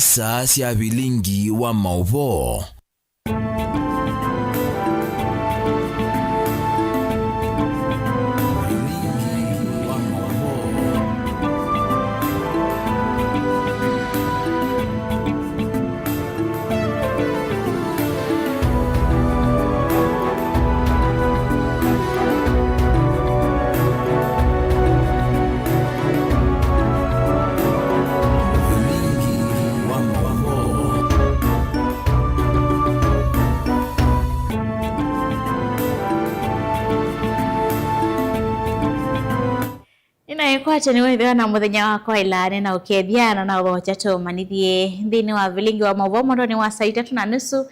Nisa cia bilingi wa mauvo. Kwacha ni wewe na muthenya wako ilane na ukethiana na ugocha manithie thini wa bilingi wa mauvo mondo ni wa saa 3:30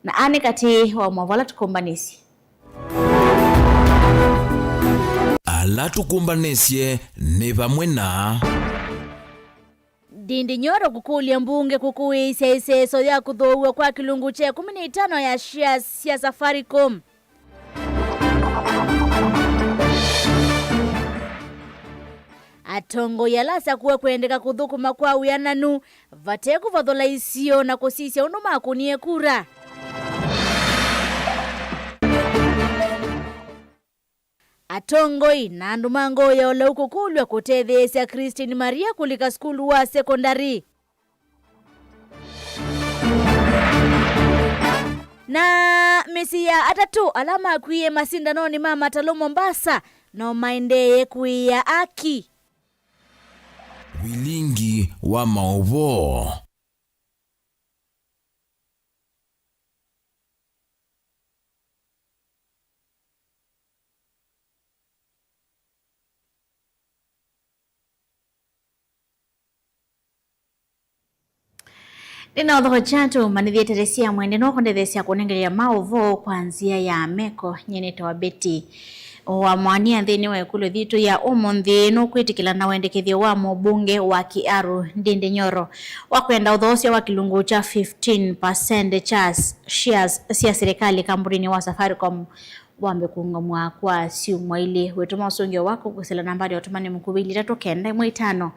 na ani kati wa mauvo la tukumbanisi ala tukumbanisye ni vamwe na Ndindi Nyoro kukulia mbunge kukuisya iseso ya kuthoua kwa kilungu cha 15 ya shares ya Safaricom. Atongo yalasa kuwe kuendeka kuthukuma kwa uyananu vateku vathola isio na kusisya undu makunie kura. Atongoi na andu mangoya ola ukukulwa kutethesya Christine Maria kulika skulu wa sekondari. Na Mesia atatu alama kuiye masindanoni mama talo Mombasa no maendeye kuiya aki. Bilingi wa mauvo. Nina odho chanto manithie teresia mwende no kondethesia kunengeria mauvo kwanzia ya meko nyeneta wa beti wa mwania thini wa ikulu thitu ya umunthi no kwitikila na wendekethio wa mubunge wa Kiaru Ndindi Nyoro wa kwenda uthosia wa kilungu cha 15% cha shares cia serikali kamburini wa Safaricom wambe kuungamwa kwa siumwa ili wetuma usongio wako kusela nambari ya utumani mkubili 395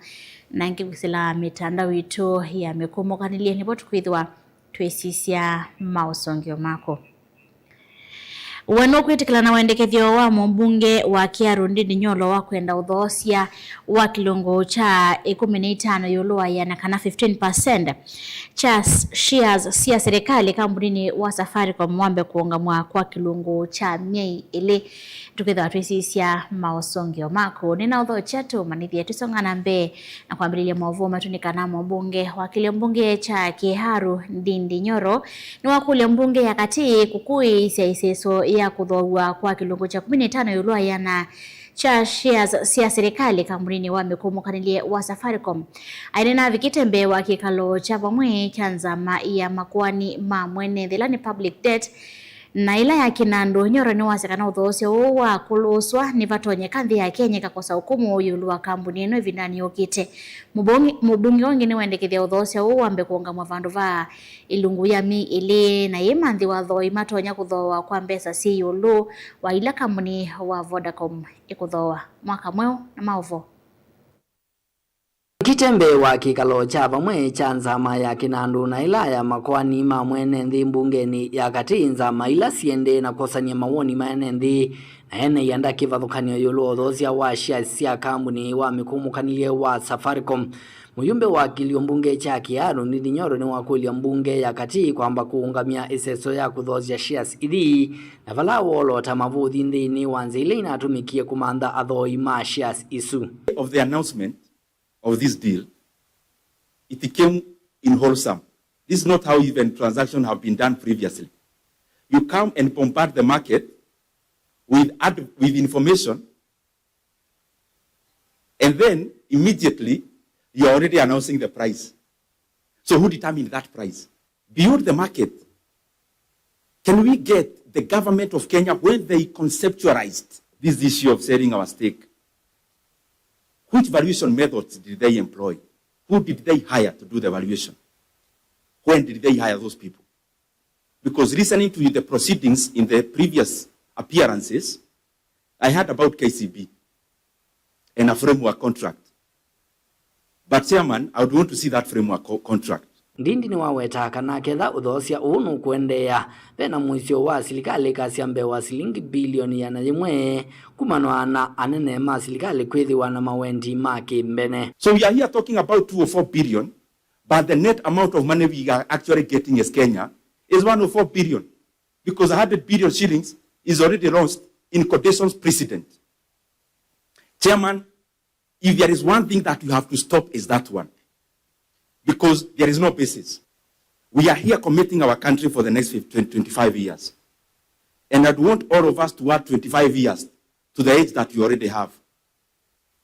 na ngigusela mitandao itu ya mekumukanilie nipo tukwithwa twesisya mausongio mako. Wano kwitikila na wendekethio wa mbunge wa Kiaru Ndindi Nyoro wa kwenda uthosia wa kilungu cha 15 yoloa yana kana 15% cha shares cia serikali kamburini wa Safaricom wambe kuungamwa kwa kilungu cha miei ili tukithwa twesisya mausongio mako. Nina utho chatu manithie tusongana mbe na kwambililia mauvo matunika na mbunge wa kile mbunge cha Kiaru Ndindi Nyoro ni wakule mbunge ya kati kukui iseso ya kuthoua kwa kilungu cha 15 yoloa yana cha shares cia serikali kamburini wa mekumukanilie wa Safaricom. Ainena vikitembe wa kikalo cha vamwe cha nzama ya makwani ma mwene thilani public debt na ila ya Kinandu Nyoro ni wasekana uthoosya wa kuluswa ni vatonye kanthi ya Kenya kakosa hukumu uyulu wa kambuni ino vindani ukite. Mubungi wangi ni wendekithia uthoosya wambe kuungamwa vandu va ilungu ya mi ili na imanthi wa thoi matonya kuthoa kwa mbesa si yulu wa ila kambuni wa Vodacom ikuthoa mwaka mweo na mauvo. Kitembe wa kikalo cha vamwe cha nzama ya Kinandu na ila ya makwani ma mwene nthi mbungeni ya kati nzama ila siende na kosania mawoni maene nthi na ene yanda kivathukanio yulu othosia wa shares cia kambuni wa mikumukanilie wa Safaricom. Muyumbe wa kilio mbunge cha Kiaru Ndindi Nyoro ni wakulia mbunge ya kati kwamba kuungamia iseso ya kuthosia shares ithi na vala wolota mavuthi nthini wanzi ile inatumikie kumantha athoi ma shares isu. Of the announcement of this deal, it came in wholesome. This is not how even transactions have been done previously. You come and bombard the market with information, and then immediately you are already announcing the price. So who determined that price? Beyond the market, can we get the government of Kenya, when they conceptualized this issue of selling our stake, which valuation methods did they employ? Who did they hire to do the valuation? When did they hire those people? Because listening to the proceedings in the previous appearances, I heard about KCB and a framework contract. But Chairman, I would want to see that framework contract. Ndindi ni waweta kana ketha uthosia unu kuendea pena mwisio wa silikali kasi ambe wa silingi bilioni ya najimwe kumanwa na anene ma silikali kwithiwa na mawendi make mbene. So we are here talking about 2 or 4 billion, but the net amount of money we are actually getting as Kenya is 104 billion, because 100 billion shillings is already lost in quotations precedent. Chairman, if there is one thing that you have to stop is that one, because there is no basis. We are here committing our country for the next 25 years. And I'd want all of us to add 25 years to the age that you already have.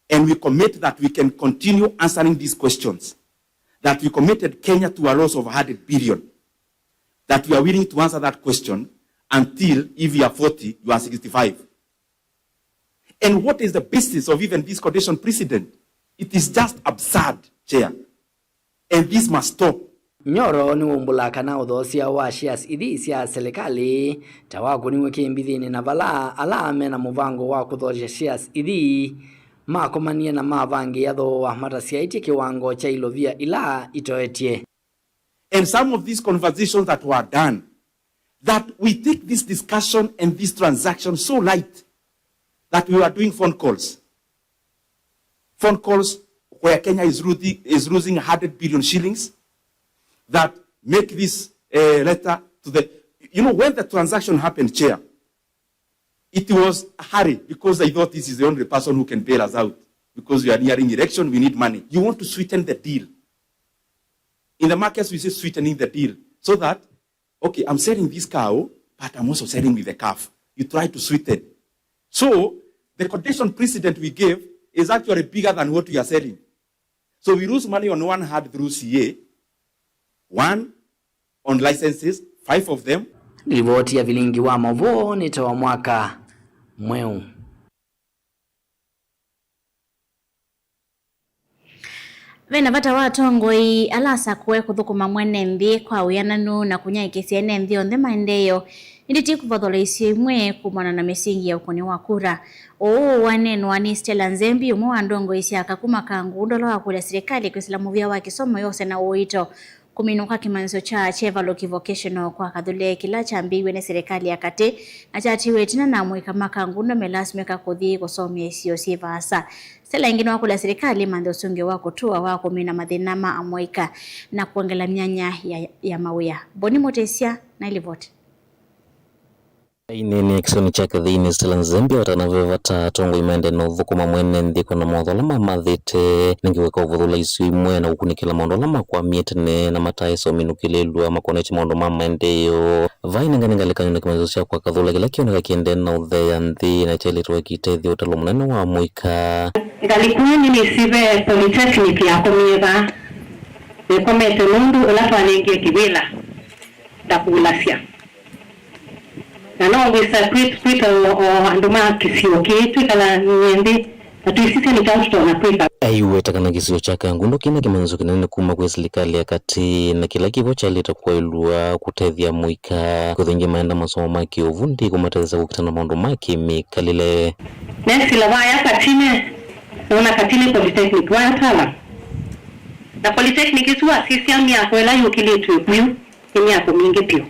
And we commit that we can continue answering these questions, that we committed Kenya to a loss of 100 billion, that we are willing to answer that question until, if you are 40, you are 65. And what is the basis of even this condition precedent? It is just absurd, Chair. And this must stop. Nyoro ni umbula kana uthosia wa shares ithi cia serikali tawaku ni wikimbithi na vala alame na muvango wa kuthosia shares ithi makomanie na mavangi yatho wa matasiaiti kiwango cha ilovia ila itoetie. And some of these conversations that were done, that we take this discussion and this transaction so light that we were doing phone calls where Kenya is losing 100 billion shillings, that make this letter to the, when the transaction happened, Chair, it was a hurry because I thought this is the only person who can bail us out because we are nearing election, we need money. You want to sweeten the deal. In the markets, we say sweetening the deal so that, okay, I'm selling this cow, but I'm also selling with the calf. You try to sweeten. So the condition precedent we gave is actually bigger than what we are selling. So we lose money on one hand through CA, 1 on licenses, 5 of them. Ripoti ya vilingi wa Mavo ni tawa mwaka mweu. Vena vata watongoi alasa kuwe kuthukuma mwene nthi kwa uyananu na kunyaikisia ene nthi onthe maendeyo inditi kuvathola isio imwe kumana na misingi ya ukoni wa kura. Wanenwa ni Stella Nzembi umwe wa ndongo isi akakuma kangu ndola wa kula serikali kwisila muvia wa kisomo yose na uito kuminuka kimanzo cha Chevalo Vocational kwa kathule kila chambiwe ne serikali ya kati na chatiwe tina na mwika makangu ndo melasmeka kuthi kusomia isio sivasa. Stella ingine wa kula serikali mande usungi wako tuwa wako mina madhinama amwika na kuangela mianya ya mawia. Boni Motesia na ilivote. Ini kisoni chake thini Stella Nzembi watanavevata tongo imende no thukuma mwene ndiko na motholama mathite ningiweka uvuthula isu imwe na ukunikila mondolama kwa mietene na mataiso minukilelwa makonechi mondo mama endeyo vaina nganingalekanywa na kimanzo cia kwa kathula kila kioneka kiende na utheya nthi na chailitwa kitethio utalo munene wa mwika ngalikuni ni sibe polytechnic ya komieva nekomete mundu ulatwanengie kibila takulasia na no wisa kwita o anduma kisio kitu kala nyendi atuisisi ni tauto na kwita aiwe takana kisio chake ngundo kina kimanzo kinene kuma kwa serikali ya kati na kila kivo chaleta kwailwa kutethia mwika kuthingi maenda masomo maki uvundi kumateza kukitana mondo maki mikalile nesi la vaya katine na katine polytechnic wa tala na polytechnic iswa sisi amia kwela yukilitu kuyu yako mingi pio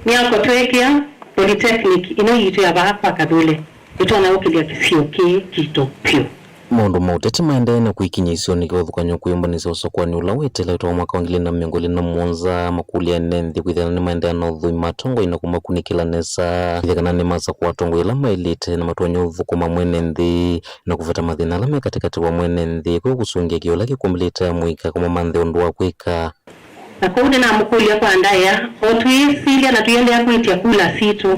Miako tuekia polytechnic ino yitu ya hapa kadule ito na ukilia kisio kito pio mondo mautete maende na kuikinya isio ni kwathukanyo kuyumbanisa usokwani ula wetela ito mwaka wa 2021 makulia nenthi kwithana ni maende na uthui matongo ina kuma kunikila nesa kwithana ni masa kwa tongo ila mailite na matuanyo uthukuma mwene nthi na kuveta mathina alame katikati wa mwene nthi kwa kusungia kiola kikumilite ya mwika kuma manthe undu wa kwika na kundi na mkulia kwa andaya otuisilia na tuyende ya kuitia kula situ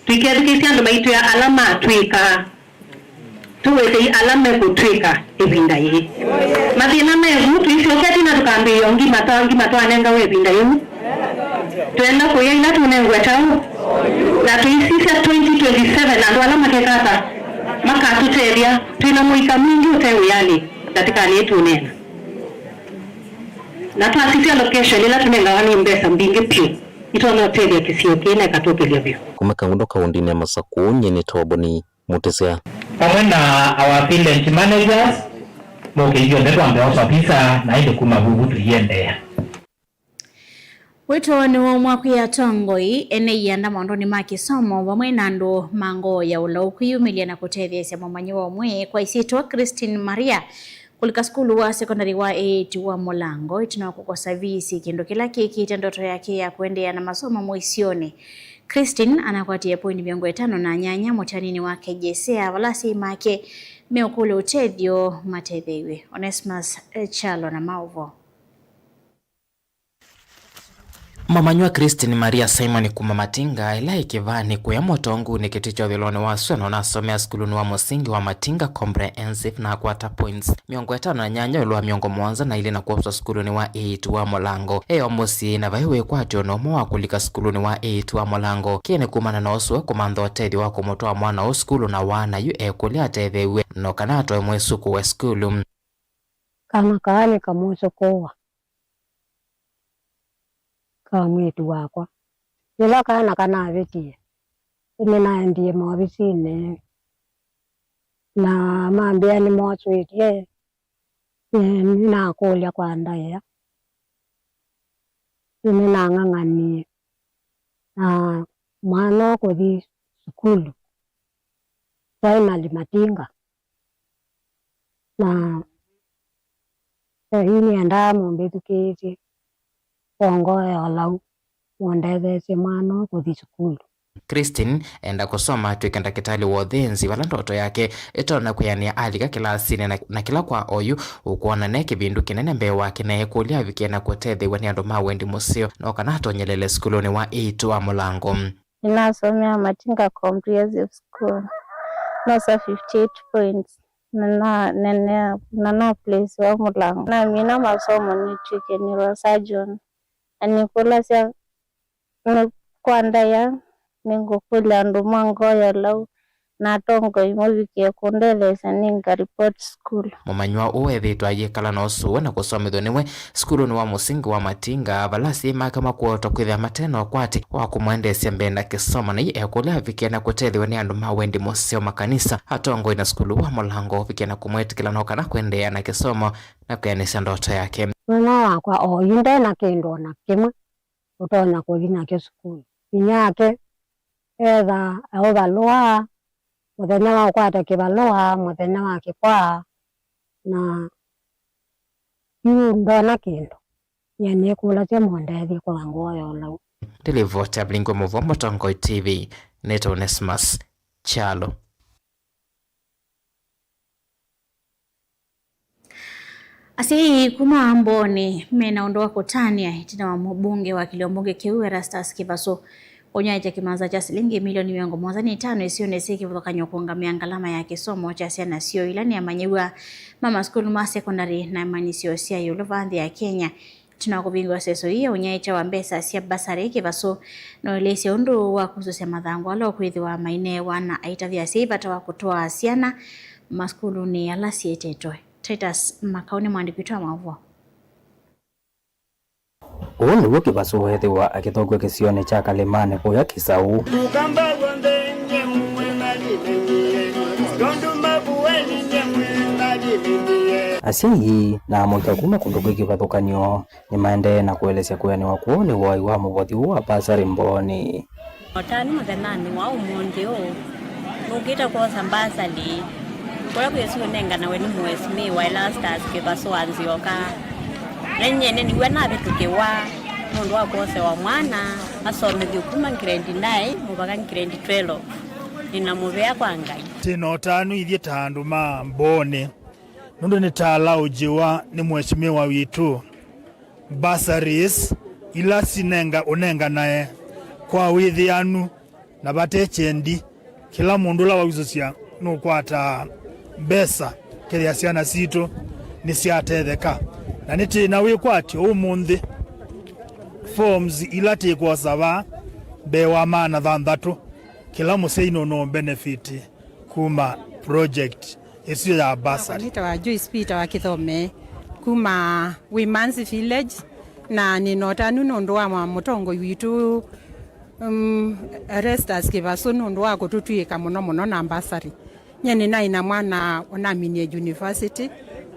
tuikiadikisia ndo maitu ya alama tuika tuwete alame kutwika ebinda hii mathina megu tuisioketi na tukambiyo ngimatoa anenga webinda hii tuenda kuya ila tunengwe tau na tuisisia 2027 ando alama kekata makatuteria tuina muika mingi utewe yani katika nietu unena na tuasifia location ila tunengawani mbesa mbingi pio ito na hoteli ya kisio kina katokelia vyo kumeka ngundo kaundini ya Masaku nyene Boni Motesia pamoja na our village managers moke hiyo ndio ambaye ofisa na ile kuma bubu tuiende Wito ni wa mwaku ya tongoi ene yanda maondoni ma kisomo wamwe nando mango ya ulaukuyumilia na kutethesya mwamanyi wa mwe kwa isitwa Christine Maria kulika skulu wa sekondari wa 8 wa Mulango itina kukosa visi kindu kila kiki ndoto yake ya kuendea na masomo moisioni. Christine anakwatia pointi 5 na nyanya mutanini wake jesea walasi make meokule utedio matethewe. Onesmus Chalo na Mauvo. Mamanywa Christine Maria Simon Kumamatinga ila ikivani kuya motongu ni kiticho dhilone wa sueno na somea skuluni wa musingi wa Matinga Comprehensive na kwata points. Miongo 5 na nyanya uluwa miongo mwanza na ili na kuwapsa skuluni wa 8 wa Mulango. Eyo musi na vaiwe kwa tionomo wa kulika skuluni wa 8 wa Mulango. Kiene kumana na osue kumandho tedi wa kumotoa mwana o skulu na wana yu kulia tethewe no kanato mwe suku wa skulu. Kama kaani kamuso kowa. Mwetu wakwa nila kana kanavetie ine naendie mwavisine na mambia ni mwaswetie ninakulya kwa ndaya ine nang'ang'anie na mwana kuthi sukulu finally Matinga na hini enda mumbethukite ongoe olau mwondethesye mwana kuthi sukulu. Christine enda kusoma tuikenda kitali wothenzi wala ndoto yake itona kuyania alika kilasini na kila kwa oyu ukuona neki bindu kinene mbe wake na ekulia vikena kutethewe ni andu mawendi musio na okanato nyelele skuluni wa 8 wa Mulango. Ninasomea Matinga Comprehensive School. Nasa 58 points. Nana place wa Mulango. Na mina masomo ni tuike neurosurgeon. Anikula siya kwa ndaya ningukula andu mango ya lau na tongo imuvike kundelesa ninga report school. Mumanywa uwethitwa yekala na usuwe na kusomithwa niwe skulu ni wa musingi wa Matinga balasi makama kuota kwithia mateno kwati wa kumwendesya mbenda kisoma na ekulia vikena kutethiwe ni andu mawendi musio makanisa hatongo ina skulu wa Mulango vikena kumwetikila noka na kuendea na kisomo na kuyanisya ndoto yake. Mwana wakwa oyinde na kindu na kimwe utonya kuthi nakyo sukulu inyake etha auvalua muthenya wa kwata kivalua muthenya wa kikwa na yu ndona kindu yani kula cia mondethi kwa ngoyo lau. Delivota Blingo Movo Tongoi TV Neto Onesmus Chalo. Asi kuma amboni mena ondoa kutania itina wa mbunge wa Kiliombunge Kiu Erastus Kivaso onyaita kimanza cha shilingi milioni 105 isionesi kutoka nyokonga miangalama ya kisomo cha siana sio ilani ya manyewa mama skulu ma secondary na manisio sia University ya Kenya tunakubingwa seso hiyo onyaita wa mbesa sia basari Kivaso no lesi ondo wa kuzusia madhango alo kuithiwa maine wana aita vya sivata wa kutoa siana maskulu ni alasi etetoe. Titus Makaoni mwandikitwa Mauvo. Uuni woki Kivaso wethiwa akithogwe kisione cha Kalemane kuya Kisau. Asiyi na moita kuma kundugu kivathukanio ni maende na kuelesya kuyani wa kuoni wai wa muvothi wa basari mboni. Otani muthenani wa umundi o nugita kwa sambasali kwa kuyesiwe nenga na weni mwesimi wa Erastus Kivaso anzioka nenyene niwe nabitukiwa mundu wa kose wa mwana asomithio kuma grade 9 mubaka grade 12 ninamuvea kwa Ngai tino tanu ithie tandu ma mbone nundu ni tala ujiwa ni mweshimiwa witu basaris ila sinenga unenga nae kwa withianu na batechendi kila mundu la wawizosia nukwata mbesa kiria ciana citu ni ciatetheka na niti na wikwati umuthi forms ila tikwa sava bewa mana thanthatu kila museino no benefit kuma project isio ya basari. Nita wa Joyce Peter wa Kithome kuma Women's Village na ninota nunondo wa mutongo witu Erastus Kivaso nondo wa kututwika muno na basari nyene na ina mwana onaminie university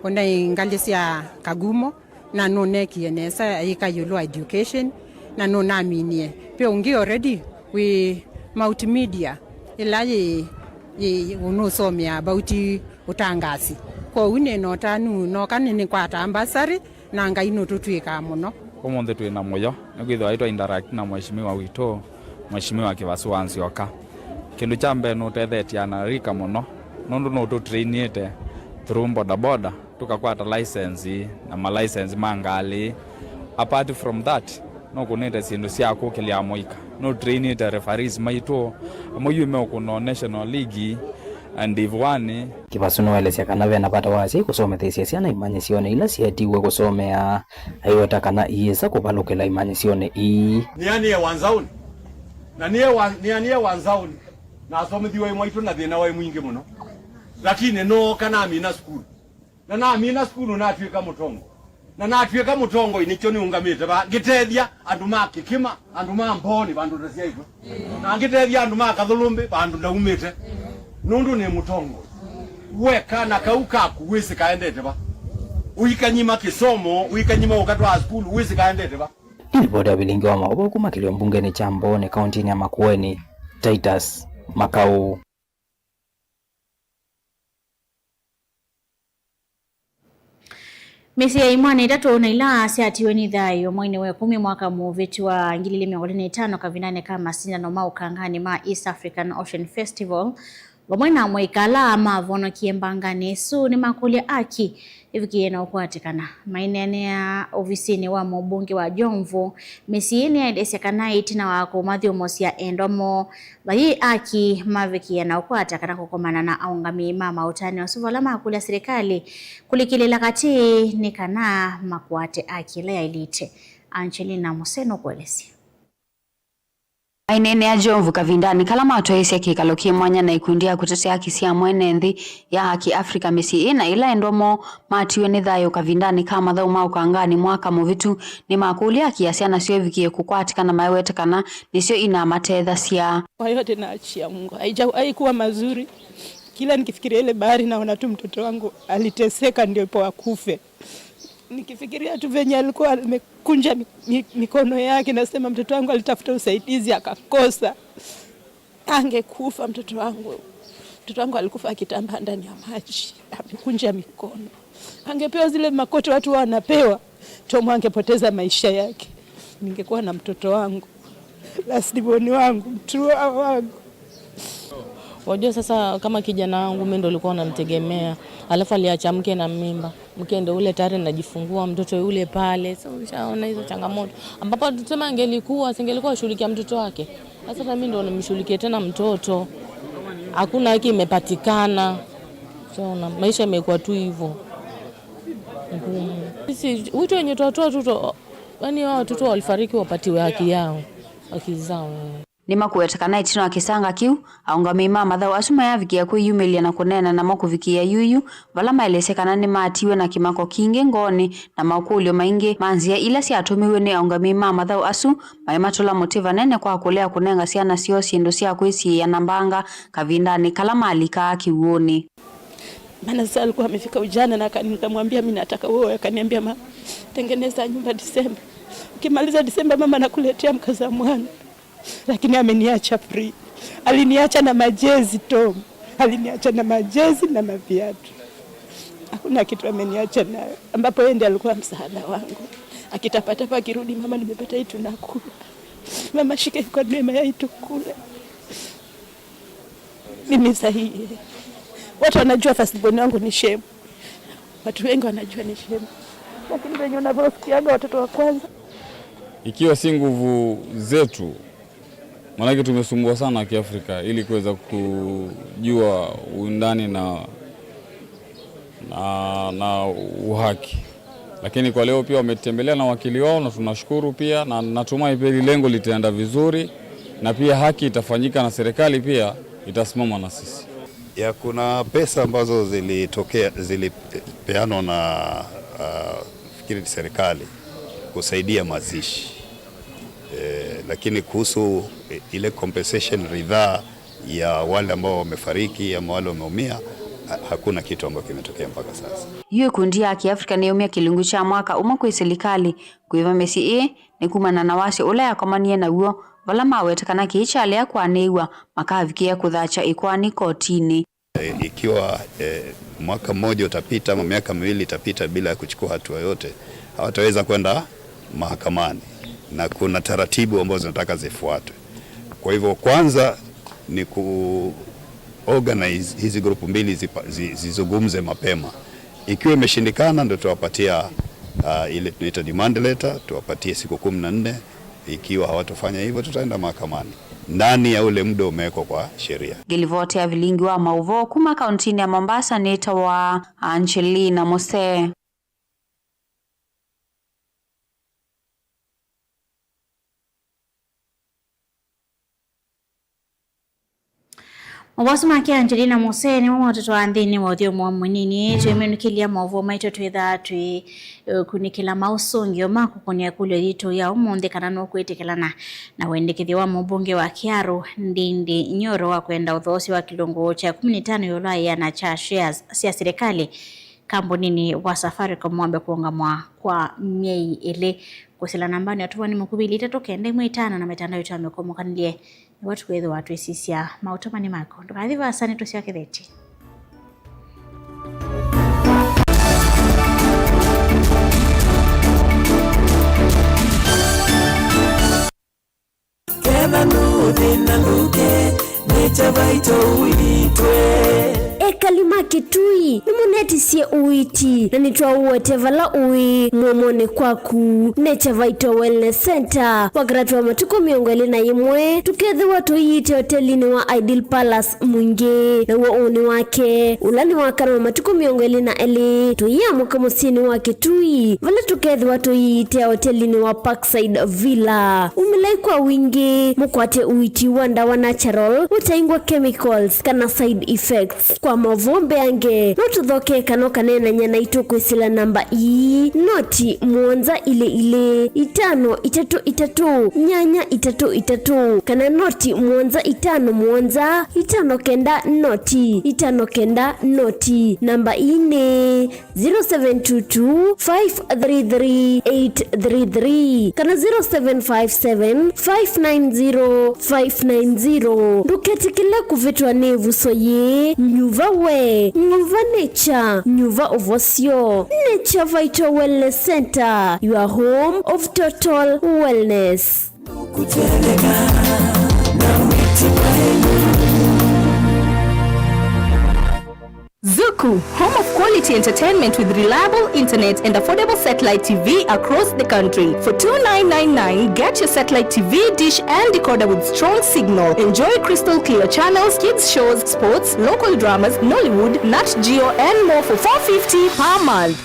ona ingalisia Kagumo na none kienesa ikayulu education na no naminie pia ungi already we multimedia ilaye unosomia about utangasi kwa une no tanu no kanini kwa tambasari na ngai no tutwika muno umunthe twina muyo nigwithwa itwa interact na mheshimiwa wito mheshimiwa Kivasua Nzioka kindu cha mbere no tethetia na rika muno nondu no tutrainite through boda tukakwata license na ma license mangali. Apart from that no kunete sindu cia kukilia moika no trainite referees maito moyume kuno national league and Div1. Kivasua noelesya kana vena pata wasi kusomethesia ciana imanyisione ila cietiwe kusomea aiweta kana iisa kuvalukila imanyisione ii nianie wanzauni na nianie wanzauni na asomithiwe mwaitu na thina wa mwingi muno lakini no kana amina skulu na amina skulu na atwika mutongo na atwika mutongo inicho ni ungamite ba gitethia andu makikima andu mamboni bandu ndacia ito na gitethia andu makathulumbi bandu ndaumite nundu ni mutongo weka na kauka kuwisi kaendete ba uikanyima kisomo uikanyima ukatwa skulu uwisi kaendete ba. Ripoti ya Bilingi wa Maovo kumakilio mbungeni cha Mboni kaunti ya Makueni. Titus Makau. Mesi ya imani itatu na ila siatiwe ni thayo mwini we 10 mwaka muveti wa ngilili 25 kavinane kama sindano mau kangani ma East African Ocean Festival wamwena mwikala mavono kiembangane su ni makulia aki hivi na ukwatikana mainene ya ofisini wa mbunge wa Jomvu mesieni ya idesi kanaiti na wako Mathew Mosia endomo bayi aki maviki na ukwatikana kukomana na aungami mama utani wasuvala makulia serikali kulikilela kati ni kana makwate aki lea ilite. Angelina Museno kuelesi Ainene ya Jomvu kavindani kalama atoesi kikalo kimwanya na ikundia kutetea haki cia mwene nthi ya haki Afrika mesi ina ila endomo matiwe ni thayo kavindani kama thau maukangani mwaka muvitu ni makulia kiasi na sio vikie kukwatika na maiwetekana nisio ina matetha cia kwa yote naachia Mungu. Haikuwa mazuri. Kila nikifikiria ile bahari naona tu mtoto wangu aliteseka ndio ipo akufe. Nikifikiria tu venye alikuwa amekunja mikono yake nasema mtoto wangu alitafuta usaidizi akakosa. Angekufa mtoto wangu. Mtoto wangu alikufa akitamba ndani ya maji, amekunja mikono. Angepewa zile makoto watu wanapewa, Tom angepoteza maisha yake. Ningekuwa na mtoto wangu. Lasiboni wangu, mtu wangu. Wajua sasa kama kijana wangu mimi ndo nilikuwa namtegemea. Alafu aliacha mke na mimba. Mke ndo ule tayari najifungua mtoto yule pale. Sasa ushaona hizo changamoto. Ambapo tuseme singelikuwa shughulikia mtoto wake. Sasa mimi ndo nimshughulikie tena mtoto. Hakuna haki imepatikana. Unaona maisha yamekuwa tu hivyo. Sisi wito wenye watoto yani hao watoto walifariki wapatiwe haki yao. Haki zao. Ni makuwetekana itino akisanga kiu aungami mama thau asuma yavikia kwiyumilia na kunena na makuvikia yuyu vala maelesekana ni matiwe na kimako kingi ngoni na makulio maingi manzia ila siatumiwe ni aungami mama thau asu maimatula motiva nene kwa kulea kunenga siana sio siendo sia kwisi ya nambanga kavindani kalama alika kiuoni. Maana sasa alikuwa amefika ujana na nikamwambia mimi nataka wewe, akaniambia tengeneza nyumba Disemba. Ukimaliza Disemba mama nakuletea mkaza mwana. Lakini ameniacha free. Aliniacha na majezi Tom. Aliniacha na majezi na maviatu. Hakuna kitu ameniacha nayo. Ambapo yeye ndiye alikuwa msaada wangu. Akitapata akirudi mama nimepata hii tunakula. Mama shike kwa neema ya hii tukule. Mimi sahihi. Watu wanajua firstborn wangu ni shemu. Watu wengi wanajua ni shemu. Lakini wenye unavyosikiaga watoto wa kwanza. Ikiwa si nguvu zetu, maana tumesumbua sana Kiafrika ili kuweza kujua undani na uhaki. Lakini kwa leo pia wametembelea na wakili wao na tunashukuru pia na natumai pia lengo litaenda vizuri na pia haki itafanyika na serikali pia itasimama na sisi. Ya kuna pesa ambazo zilipeanwa na fikiri serikali kusaidia mazishi. Lakini kuhusu ile compensation ridhaa ya wale ambao wamefariki ama wale wameumia hakuna kitu ambacho kimetokea mpaka sasa. Hiyo kundi ya Kiafrika neumia kilungu cha mwaka kwa serikali kuiva mesi ni kumana na wasi ulaya komanie na uo vala mawetekana kiichale akwanewa makavikia kuthacha ikwani kotini. Ikiwa mwaka mmoja utapita ama miaka miwili itapita bila kuchukua hatua yote, hawataweza kwenda mahakamani na kuna taratibu ambazo zinataka zifuatwe. Kwa hivyo kwanza ni organize hizi grupu mbili zizungumze mapema. Ikiwa imeshindikana ndio tuwapatia ile tunaita demand letter, tuwapatie siku 14. Ikiwa hawatofanya hivyo tutaenda mahakamani ndani ya ule muda umewekwa kwa sheria. Gilivote ya vilingi wa mauvo kuma kauntini ya Mombasa neta wa Angelina Mose. Mwasuma kia Angelina Mose ni mwa watoto wa andhini wa uthio mwa mwenini tuimenukilia mwavuo maito tuitha tui kunikila mausungio makukonia kulio dito ya umonde kanano kuitekelana na wendekithio wa mbunge wa Kiaru Ndindi Nyoro wa kwenda uthosi wa kilungu cha 15 yolaya na cha shares sia serikali kambunini wa Safaricom mwambe kuongamwa kwa miei ile kusila nambani atuwa ni mkubili itatokende mwitana na metandao yetu amekomokanilie ni watu kwetho watu esisia mautomani mako ndukathiva asani tusiwa kitheti. Kena nuthi na nuke necha baito uitwe Ekalima kitui nimunetisie uiti na nitwa uwete vala ui muomone kwaku Nature Vital Wellness Center wakiratwa matuko 21 tukethe watu yite hotelini wa Ideal Palace Mwingi na uo uni wake ulani wakana wa matuko 22 tuyamuka musini wa kitui vala tukethe watu yite hotelini wa Parkside Villa umilai kwa wingi mukwate uiti wanda wa natural utaingwa chemicals kana side effects kwa mavombe yange notuthoke kano kanena nyana itukwesila namba noti muonza ile 533 nyanya 33 kana noti muonza 5 muonza 5 kenda noti 5 kenda noti namba 0722 533 833 kana 0757 590 590 nduketikila kuvitwa nevu soye nyuva we nyuva nature nyuva ovosio Nature Vital Wellness Center, your home of total wellness. Zuku, home of quality entertainment with reliable internet and affordable satellite TV across the country. For $29.99, get your satellite TV dish and decoder with strong signal. Enjoy crystal clear channels, kids shows, sports, local dramas, Nollywood, Nat Geo and more for $4.50 per month.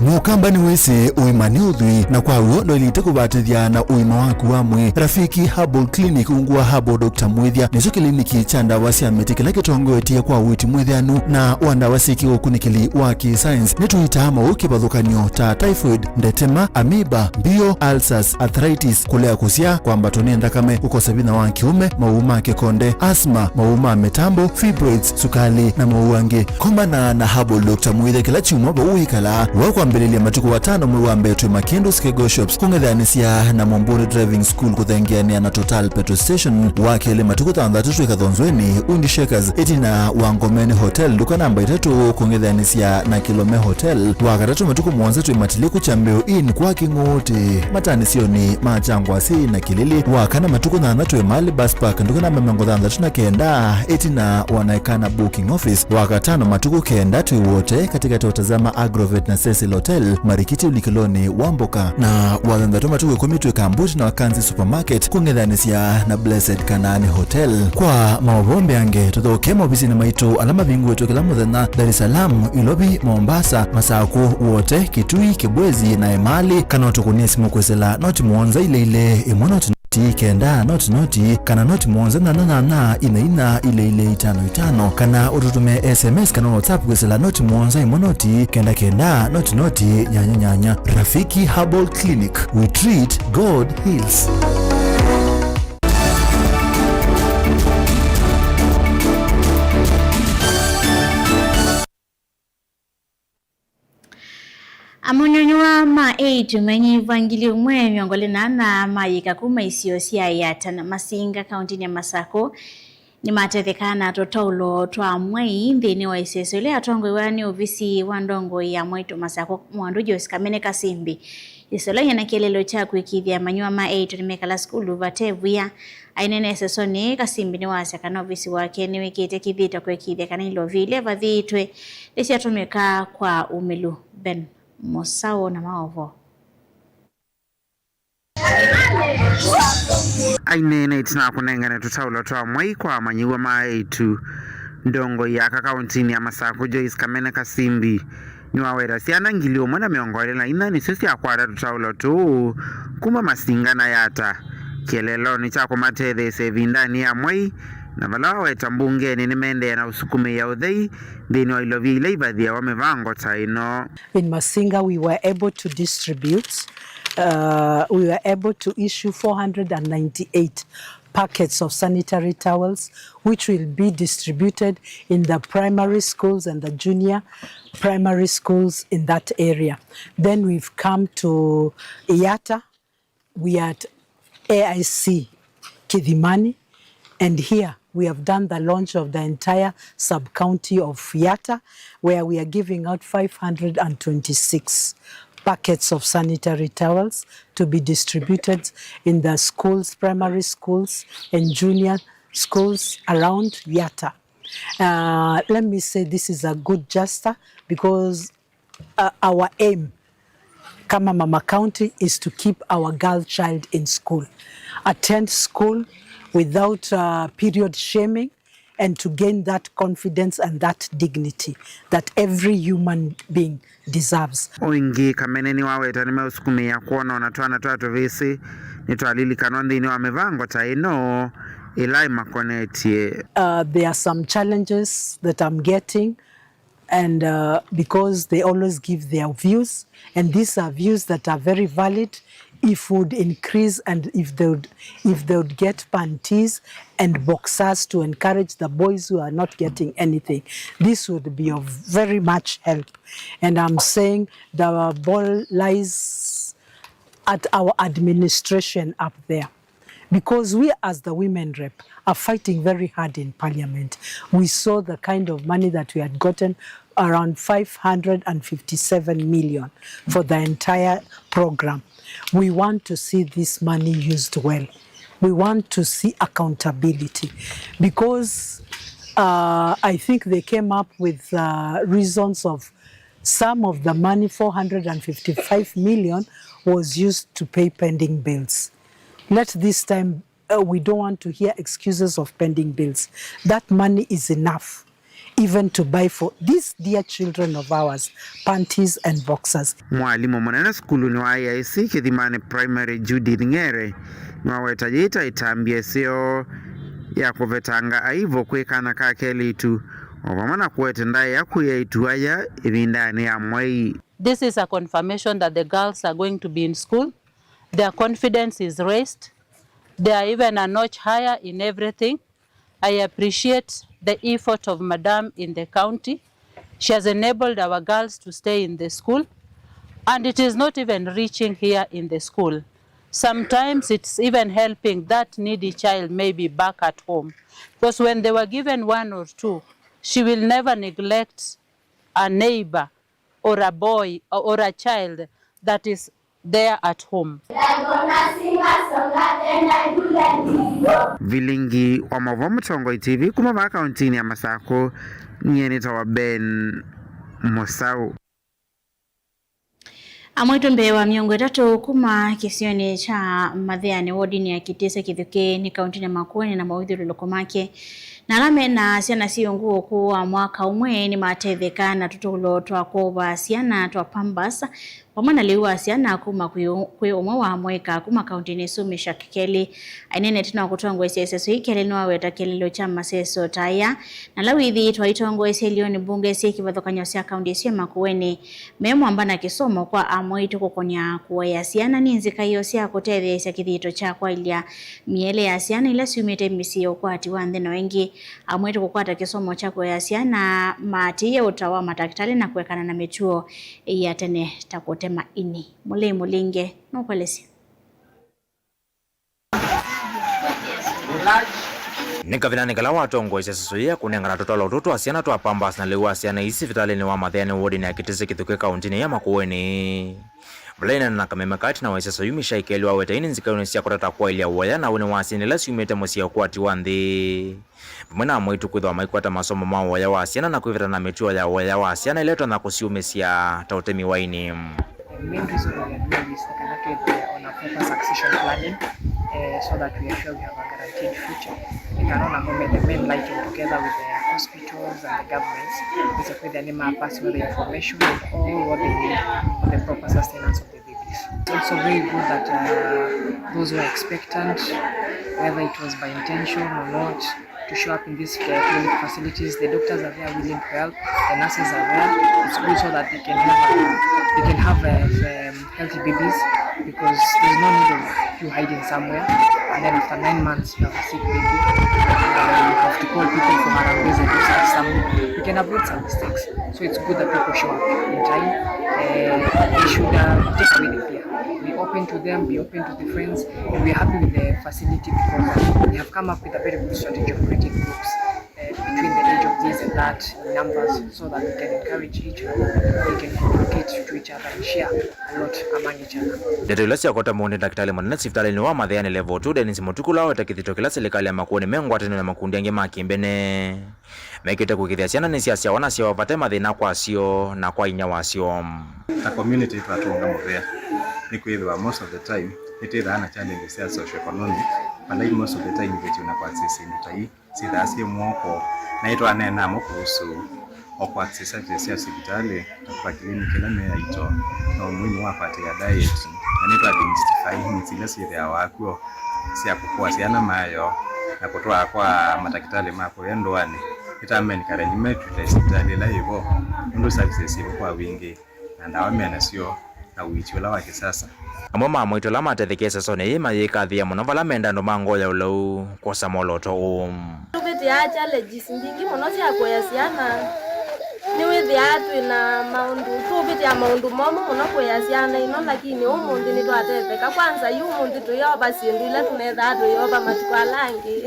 Mukambani wese uimani udhui na kwa uondo ilite kubatithia na uima waku wamwe Rafiki Herbal Clinic ungua Herbal Dr. Mwithia nizo kliniki cha ndawa cia miti kila kitongo etia kwa witi mwithianu na wandawa siki ukunikili wa ki-science nituitama ukibadhukanio ta typhoid, ndetema, amoeba, bio, ulcers, arthritis, kulea kusia kwa mbatoni ndakame ukosabina wa kiume, mauma kikonde, asma, mauma metambo, fibroids, sukali na mauange. Kombana na Herbal Dr. Mwithia kila chumwa ba uikala wako mbeleli matuko 5 mwe wambe tu Makendo Skego Shops kungethanisia na Momburi Driving School kuthengiania na Total Petrol Station wakele matuko 3 ikathonzweni Undi Shakers etina Wangomeni Hotel duka namba 3 kungethanisia na Kilome Hotel wakatatu matuko 7 matiliku chambeo in kwa kingote matani sioni machangwa si na Kilili wakana matuko 8 mali bus park duka namba 39 etina wanaekana booking office wakatano matuko kenda tu wote katika totazama Agrovet na Cecil Hotel Marikiti Ulikiloni Wamboka na wadhandatoma tuwe komitwe Kambuti na Wakanzi Supermarket kungethanisia na Blessed Kanani Hotel kwa mawombe yange tuthoke mobisi na maito alama bingu wetu kila muthenya Dar es Salaam, Ilobi, Mombasa, Masako wote Kitui, Kibwezi na Emali kana tukunia simu kwesela noti muonza ile imonoti kenda noti kana noti muonza na ina ile 55 kana ututume SMS kana WhatsApp kwesela noti muonza imonoti kenda noti nyanya. Rafiki Herbal Clinic, we treat, God heals. Amunyonywa ma 8 menyi vangili umwe miongole na mayika kuma isio sia yata na Masinga kaunti ya Masako ni matethekana totaulo twa mwei nthini wa iseso ile atongwe wani ofisi wa ndongo ya Mweto Masako mwandu Jose Kamene Kasimbi isola yana kelelo cha kwikithia manywa ma 8 nimekala skulu vatevuya ainene sesoni Kasimbi ni wasa kana ofisi wake ni wikite kithita kwikithia kana ilo vile vathitwe lisiatumika kwa umelu Ben Mosao na maovo ainene itina kunengane tutaulo twa mwei kwa manyiwa maaitu ndongo ya kaunti ya Masako Joyce Kamene Kasimbi niwawera siana ngilio mwana miongole na ina ni sisi akwara tutaulo tu kuma Masinga na yata kielelo ni chako mathethe sevindani ya mwei na valawa weta mbungeni ni mende na usukume ya udhei dhini wa ilovi ile ibadhia wamevango taino. In Masinga we were able to distribute, we were able to issue 498 packets of sanitary towels which will be distributed in the primary schools and the junior primary schools in that area. Then we've come to Yata, we are at AIC Kidhimani, and here we have done the launch of the entire sub-county of Yata, where we are giving out 526 packets of sanitary towels to be distributed in the schools, primary schools and junior schools around Yata. Let me say this is a good gesture because our aim kama Mama County is to keep our girl child in school, attend school without period shaming, and to gain that confidence and that dignity that every human being deserves. Oingi Kamene ni waweta ni meusukumia kuona wanatuana tuatu visi nitualili kanondi ni wamevango taino ilai makonetie. There are some challenges that I'm getting, and because they always give their views, and these are views that are very valid. If would increase and if they would get panties and boxers to encourage the boys who are not getting anything, this would be of very much help. And I'm saying the ball lies at our administration up there, because we as the women rep are fighting very hard in Parliament. We saw the kind of money that we had gotten, around 557 million for the entire program. We want to see this money used well. We want to see accountability, because I think they came up with reasons of some of the money, 455 million, was used to pay pending bills. Let this time, we don't want to hear excuses of pending bills. That money is enough even to buy for these dear children of ours panties and boxers. Mwalimu mwanana skulu ni wa IIC Kidhimani Primary Judith Ngere mwawetajita itambie sio ya kuvetanga aivo kwekana kakeli tu wamana kuwetendai ya kuyaituaya ibindani ya mwei. This is a confirmation that the girls are going to be in school. Their confidence is raised. They are even a notch higher in everything. I appreciate the effort of Madam in the county. She has enabled our girls to stay in the school, and it is not even reaching here in the school. Sometimes it's even helping that needy child maybe back at home, because when they were given 1 or 2, she will never neglect a neighbor or a boy or a child that is there at home. Vilingi wa Mavomo Tongo TV kuma kaunti ya Masako nyenita wa Ben Mosao. Amwito mbewa miongo 3 kuma kisioni cha Mathea wodini ya Kitese Kithuke ni kaunti ya Makueni na mawithiro lokomake na lame na siana siyo nguo kuwa mwaka umwe ni matethekana tutulo twa kuwa siana twa Pambasa wamana liwa siana kuma kwe umwe wa mweka kuma kaunti ni Sumisha Kikeli ainene tina kutongo SSS hikeli nwa weta kelilo cha maseso taya na lawithi twa itongo SLioni bunge siki vathokanyo sia kaunti sia Makueni memo ambana kisomo kwa amwito kukonya kuwa ya siana ninzi kayo sia kutethe sia kithito cha kwa ilia miele ya siana ila siumete misi kwa ati wandhe na wengi amwetu kukwata kisomo cha kuyasia na matiye utawa madaktari na kuwekana na mechuo ya tene takutema ini mulinge nukwelesi Nikavina nikala watongo isa susuya kunengana totala utoto asiana twa pambas na lewa asiana isi vitalini wa mathene wodi na kitese kithuke kauntini ya Makueni. Blaina na kamemekati na waisa soyumi shaikeli wa wetaini nzikayo nisia kutata kwa ilia uwaya na une wasini lasi umete mosia kwa tiwandi. Mwena mwitu kuthwa maikwata masomo mawa ya wasiana na kuivita na metuwa ya uwaya wasiana iletwa na kusiumesia tautemi waini. Main reason we are doing this on a proper succession planning so that we are sure we have a guaranteed future. We cannot have the main lighting together with the hospitals and the governments with the anima passing the information with all what they need for the proper sustenance of the babies. It's also very good that those who are expectant, whether it was by intention or not, to show up in these clinic facilities. The doctors are there willing to help, the nurses are there. It's good so that they can have healthy babies, because there's no need of you hiding somewhere and then after 9 months you have a sick baby. You have to call people from around this and do some. You can avoid some mistakes. So it's good that people show up in time. They should take away the fear. Be open to them, be open to the friends, and we're happy with the facility because they have come up with a very good strategy of creating groups between the age of this and that numbers, so that we can encourage each other, we can communicate to each other and share a lot among each other. Detulasi akota mundi daktari mwana sifitali ni wa madhayani level 2 denisi mutukula wa takithitokela serikali ya Makueni mengwatene na makundi yange makimbene mekite kukithiasiana ni siasia wana sia wapate mathina kwa sio na kwa inya wasio. The community twatunga muthea ni kwithwa most of the time it is ana challenges ya social economic, but most of the time vitu na kwa access ndio si dasi mwoko na ito anena mo kuhusu kwa access ya hospitali kwa kliniki na mea ito na umuhimu wa pate ya diet na nito demystify zile siri ya wako si akukua siana mayo na kutoa kwa madaktari mako yendwani itamen karanyime hospitali la hivyo ndo services kwa wingi na ndawa mena sio na uichula wa kisasa. Amoma mwito la matethekesa sone yema yekathia muno vala menda ndo mango ya ulau kwa samoloto tubiti ya challenges ndingi muno cia kuyasiana ni withi atu na maundu tubiti ya maundu momo muno kuyasiana ino, lakini umundi ni twatetheka kwanza yu umundi tuyoba sindu ile tunetha tuyoba matukwa langi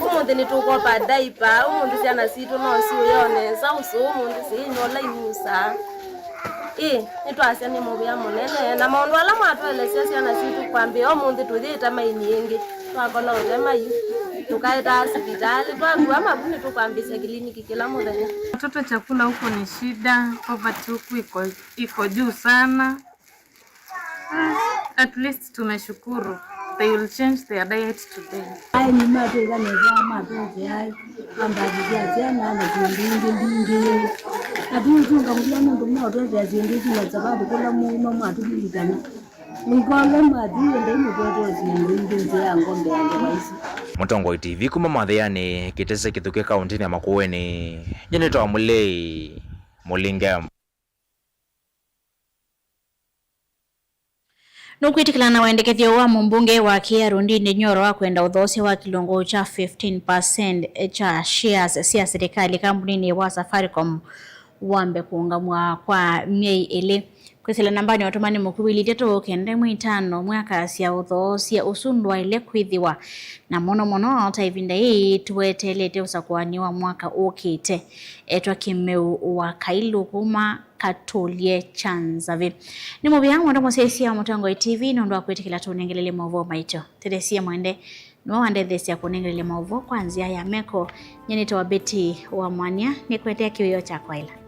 umundi ni tukopa diaper umundi ciana situ no siuyonesa usu umundi sinyola imusa nitwasia ni mubia munene na maundu ala mwatwelesia ciana citu kwambia omundi tuthita maini ingi twakola utema yu tukaenda hospitali twakua mabuni tukwambisia kliniki kila muthenya. Watoto chakula huko ni shida, poverty huko iko juu sana. At least tumeshukuru they will change their diet today. Ai ni matega neza madoze ai ambaji jana na ndingi adunga mwana ndo mmoja ya zindiki na sababu kula mama atulikana ngole madi ende mbodo zindiki nzia ngombe yangu waisi. Mutongo TV kuma mathayani kitese kithuke kauntini ya Makueni nyenetwa mulei mulinge. Nukwitikila na waendekethio wa mbunge wa Kiaru Ndindi Nyoro wa kwenda uthosi wa kilongo cha 15% cha shares cia serikali kampuni wa Safaricom wambe kuungamwa kwa miei ili kwisila nambani watumani mukuwili teto kende mwitano mwaka cia uthosi usundwa ile kwithiwa na mono taivinda hii tuwetelete usakuaniwa mwaka ukite etwa kimeu wa Kailu kuma Katulie Chanzave ni mubiyangu ndo mwesesia Mutongo TV nondo akwetikila tunengelele maovo maito teresia mwende nwawande thesia kunengelele maovo kwanzia ya meko nyenito wa Beti wa Mwanya ni kwetea kiwio cha kwaila.